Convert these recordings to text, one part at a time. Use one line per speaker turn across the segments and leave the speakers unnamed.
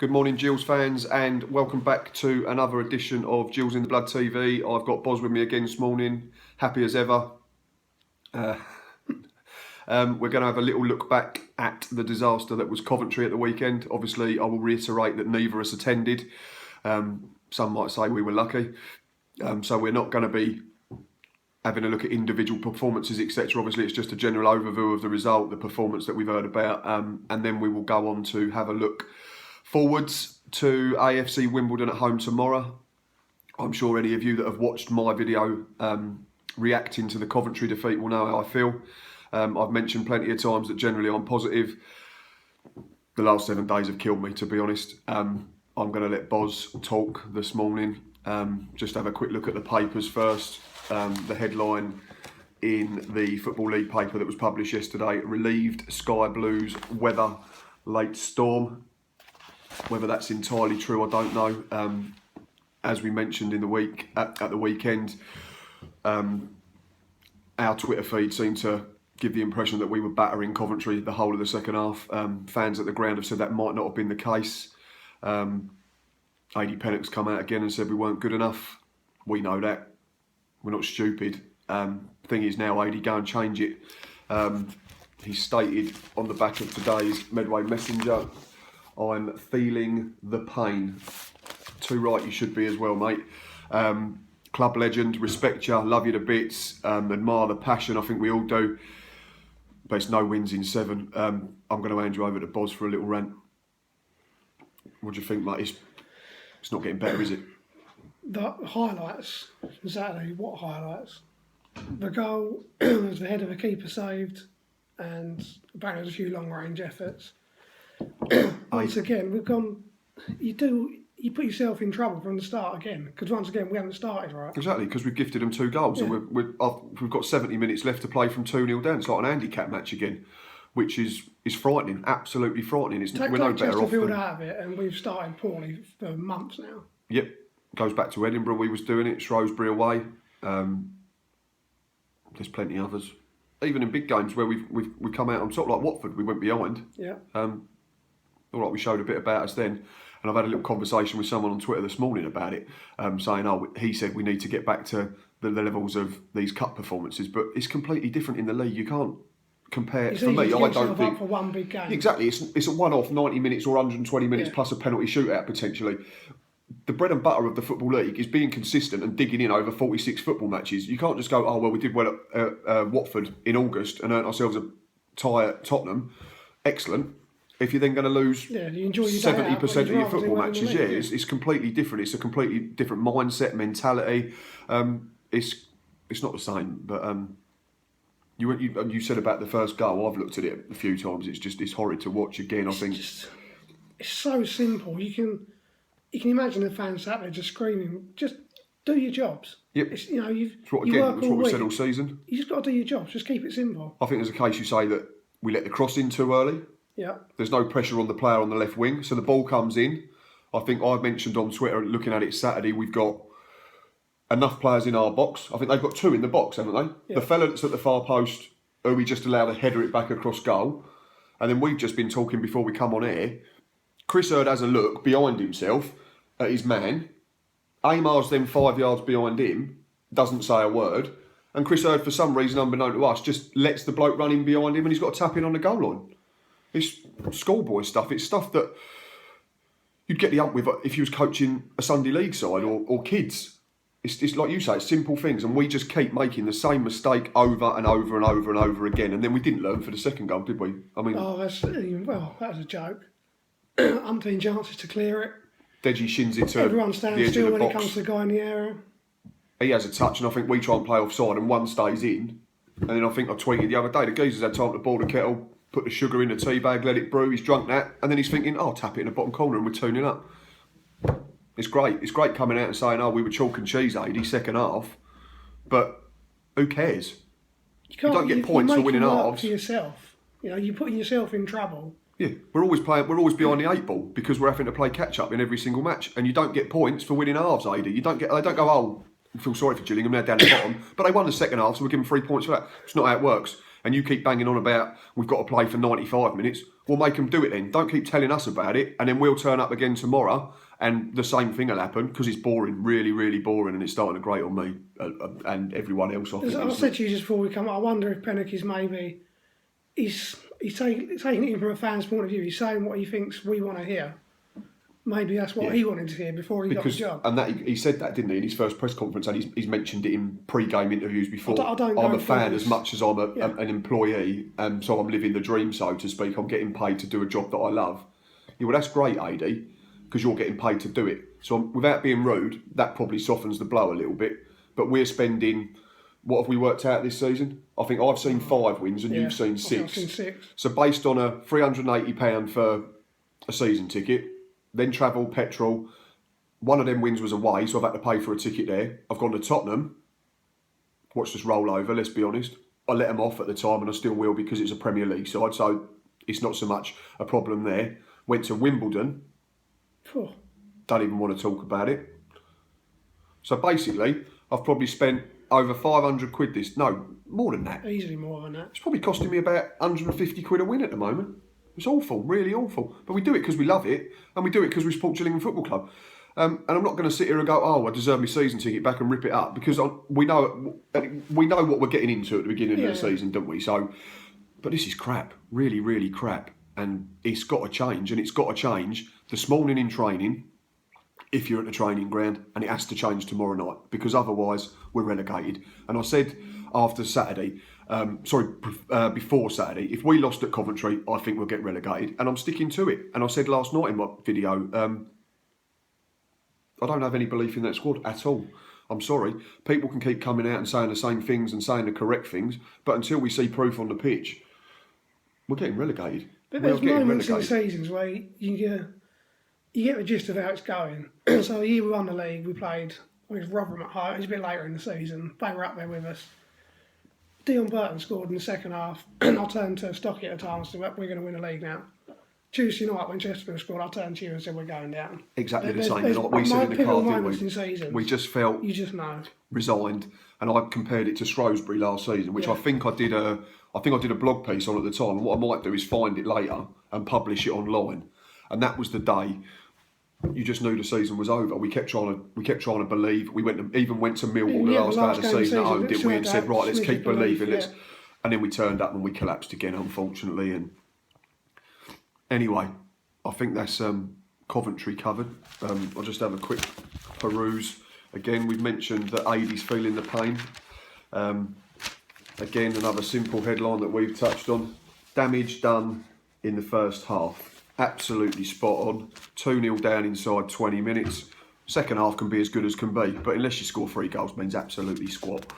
Good morning, Gills fans, and welcome back to another edition of Gills in the Blood TV. I've got Boz with me again this morning, happy as ever. We're going to have a little look back at the disaster that was Coventry at the weekend. Obviously, I will reiterate that neither of us attended. Some might say we were lucky. So we're not going to be having a look at individual performances, etc. Obviously, it's just a general overview of the result, the performance that we've heard about, and then we will go on to have a look forwards to AFC Wimbledon at home tomorrow. I'm sure any of you that have watched my video reacting to the Coventry defeat will know how I feel. I've mentioned plenty of times that generally I'm positive. The last 7 days have killed me, to be honest. I'm going to let Boz talk this morning. Just have a quick look at the papers first. The headline in the Football League paper that was published yesterday: relieved Sky Blues weather late storm. Whether that's entirely true, I don't know. As we mentioned in the week at the weekend, our Twitter feed seemed to give the impression that we were battering Coventry the whole of the second half. Fans at the ground have said that might not have been the case. AD Pennock's come out again and said we weren't good enough. We know that. We're not stupid. Thing is now, AD, go and change it. He stated on the back of today's Medway Messenger, I'm feeling the pain. Too right you should be as well, mate. Club legend, respect you, love you to bits, admire the passion, I think we all do. But it's no wins in 7. I'm going to hand you over to Boz for a little rant. What do you think, mate? It's not getting better, is it?
The highlights from Saturday, what highlights? The goal was the head of a keeper saved, and apparently there's a few long range efforts. Once again, we've gone. You put yourself in trouble from the start again, because once again we haven't started right.
Exactly, because we've gifted them 2 goals,
Yeah.
and we've got 70 minutes left to play from 2-0 down. It's like an handicap match again, which is frightening, absolutely frightening. We're no better off.
To build out of it, and we've started poorly for months now.
Yep, goes back to Edinburgh. We was doing it. Shrewsbury away. There's plenty of others. Even in big games where we've come out on top, like Watford, we went behind.
Yeah.
All right, we showed a bit about us then. And I've had a little conversation with someone on Twitter this morning about it, saying, he said we need to get back to the levels of these cup performances. But it's completely different in the league. You can't compare. For me, I don't think.
For one big game.
Exactly. It's a one-off 90 minutes or 120 minutes plus a penalty shootout potentially. The bread and butter of the Football League is being consistent and digging in over 46 football matches. You can't just go, oh, well, we did well at Watford in August and earned ourselves a tie at Tottenham. Excellent. If you're then going to lose 70% of your football matches, it's completely different. It's a completely different mindset, mentality. It's not the same. But you said about the first goal. I've looked at it a few times. It's horrid to watch again.
It's so simple. You can imagine the fans sat there just screaming, just do your jobs.
Yep.
It's
what we said all season.
You just got to do your jobs. Just keep it simple.
I think there's a case you say that we let the cross in too early.
Yeah.
There's no pressure on the player on the left wing, so the ball comes in. I think I mentioned on Twitter, looking at it Saturday, we've got enough players in our box. I think they've got 2 in the box, haven't they? Yeah. The fella that's at the far post, who we just allowed to header it back across goal. And then we've just been talking before we come on air. Chris Hurd has a look behind himself at his man. Amar's then 5 yards behind him, doesn't say a word. And Chris Hurd, for some reason unbeknown to us, just lets the bloke run in behind him and he's got to tap in on the goal line. It's schoolboy stuff. It's stuff that you'd get the ump with if you was coaching a Sunday league side or kids. It's like you say, it's simple things, and we just keep making the same mistake over and over and over and over again. And then we didn't learn for the second goal, did we? I mean,
that was a joke. Umpteen chances to clear it.
Deji shins it to
everyone stands still when
it
comes to the guy in the area.
He has a touch, and I think we try and play offside, and one stays in. And then I think I tweeted the other day, the geezer's had time to boil the kettle, put the sugar in the tea bag, let it brew, he's drunk that, and then he's thinking, oh, I'll tap it in the bottom corner and we're 2-0 up. It's great. It's great coming out and saying, oh, we were chalk and cheese, AD, second half. But who cares? You don't get points for winning halves.
For yourself. You're putting yourself in trouble.
Yeah, we're always behind the 8 ball because we're having to play catch up in every single match, and you don't get points for winning halves, AD. They don't go, oh, I feel sorry for Gillingham, they're down the bottom, but they won the second half, so we're giving 3 points for that. It's not how it works. and you keep banging on about we've got to play for 95 minutes, well, make them do it then. Don't keep telling us about it, and then we'll turn up again tomorrow, and the same thing will happen because it's boring, really, really boring, and it's starting to grate on me and everyone else.
As I said to you just before we come, I wonder if Pennock is maybe he's taking it from a fan's point of view. He's saying what he thinks we want to hear. Maybe that's what he wanted to hear before he got the job.
And that he said that, didn't he, in his first press conference, and he's mentioned it in pre-game interviews before. I'm a fan as much as I'm an employee, so I'm living the dream, so to speak. I'm getting paid to do a job that I love. Yeah, well, that's great, AD, because you're getting paid to do it. So without being rude, that probably softens the blow a little bit. But we're spending, what have we worked out this season? I think I've seen 5 wins and you've seen 6.
I've seen 6.
So based on a £380 for a season ticket, then travel, petrol. One of them wins was away, so I've had to pay for a ticket there. I've gone to Tottenham. Watched us roll over, let's be honest. I let them off at the time, and I still will because it's a Premier League side, so it's not so much a problem there. Went to Wimbledon. Don't even want to talk about it. So basically, I've probably spent over 500 quid more than that.
Easily more than that.
It's probably costing me about 150 quid a win at the moment. It's awful, really awful. But we do it because we love it, and we do it because we support Gillingham Football Club. And I'm not going to sit here and go, oh, I deserve my season ticket back and rip it up, because we know what we're getting into at the beginning of the season, don't we? So, but this is crap, really, really crap, and it's got to change, and it's got to change this morning in training, if you're at the training ground, and it has to change tomorrow night, because otherwise we're relegated. And I said after Saturday, before Saturday, if we lost at Coventry, I think we'll get relegated, and I'm sticking to it. And I said last night in my video, I don't have any belief in that squad at all. I'm sorry. People can keep coming out and saying the same things and saying the correct things, but until we see proof on the pitch, we're getting relegated.
But there's moments in seasons where you get the gist of how it's going. So the year we won the league, we played with Rotherham at home. It was a bit later in the season. They were up there with us. Dion Burton scored in the second half, and I turned to Stocky at the time and said, we're going to win the league now. Tuesday night when Chesterfield scored, I turned to you and said, we're going down.
Exactly the same. Like we said in the car, didn't we?
Seasons,
we just felt resigned, and I compared it to Shrewsbury last season, which I think I did a blog piece on at the time. And what I might do is find it later and publish it online. And that was the day you just knew the season was over. We kept trying to believe. We even went to Millwall the last day of the season at home, didn't we? And said, right, let's keep believing. And then we turned up and we collapsed again, unfortunately. And anyway, I think that's Coventry covered. I'll just have a quick peruse. Again, we've mentioned that Ady's feeling the pain. Again, another simple headline that we've touched on. Damage done in the first half. Absolutely spot on. 2-0 down inside 20 minutes. Second half can be as good as can be, but unless you score 3 goals, means absolutely squat.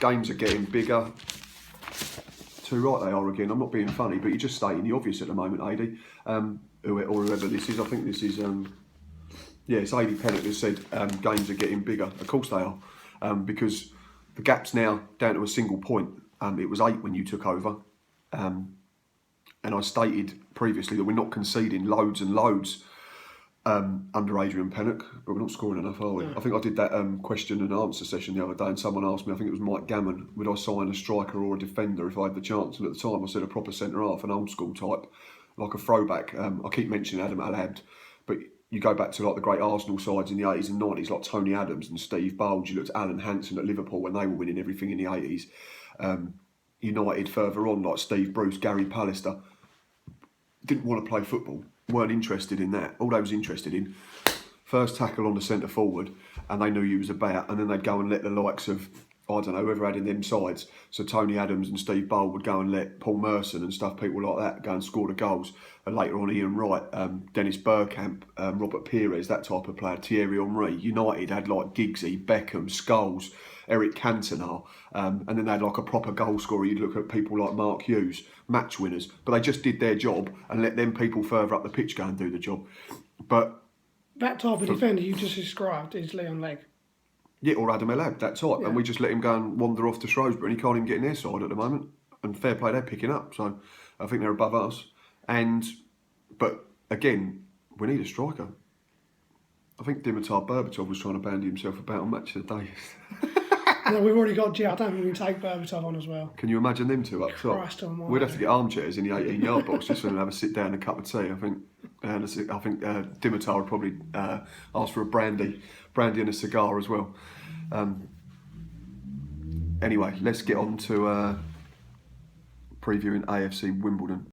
Games are getting bigger. Too right they are again. I'm not being funny, but you're just stating the obvious at the moment, Ady. Or whoever this is. I think this is... it's Ady Pennock who said games are getting bigger. Of course they are. Because the gap's now down to a single point. It was 8 when you took over. And I stated previously that we're not conceding loads and loads under Adrian Pennock, but we're not scoring enough, are we? No. I think I did that question and answer session the other day, and someone asked me, I think it was Mike Gammon, would I sign a striker or a defender if I had the chance? And at the time I said a proper centre-half, an old-school type, like a throwback. I keep mentioning Adam Al-Abd, but you go back to like the great Arsenal sides in the 80s and 90s, like Tony Adams and Steve Bold. You looked at Alan Hansen at Liverpool when they were winning everything in the 80s. United further on, like Steve Bruce, Gary Pallister, didn't want to play football, weren't interested in that. All they was interested in, first tackle on the centre forward, and they knew you was about, and then they'd go and let the likes of, I don't know, whoever had in them sides. So Tony Adams and Steve Bold would go and let Paul Merson and stuff, people like that, go and score the goals. And later on, Ian Wright, Dennis Bergkamp, Robert Pires, that type of player, Thierry Henry. United had like Giggsy, Beckham, Scholes, Eric Cantona, and then they had like a proper goal scorer. You'd look at people like Mark Hughes, match winners, but they just did their job and let them people further up the pitch go and do the job. But
that type of defender you just described is Leon Legg.
Yeah, or Adam El-Abd, that type, and we just let him go and wander off to Shrewsbury, and he can't even get in their side at the moment. And fair play, they're picking up, so I think they're above us. But again, we need a striker. I think Dimitar Berbatov was trying to bandy himself about on Match of the Day.
And then we've already got I don't think we can take Berbatov on as well.
Can you imagine them two up top?
Christ almighty.
We'd have to get armchairs in the 18-yard box just for them to have a sit down and a cup of tea. I think Dimitar would probably ask for a brandy and a cigar as well. Anyway, let's get on to previewing AFC Wimbledon.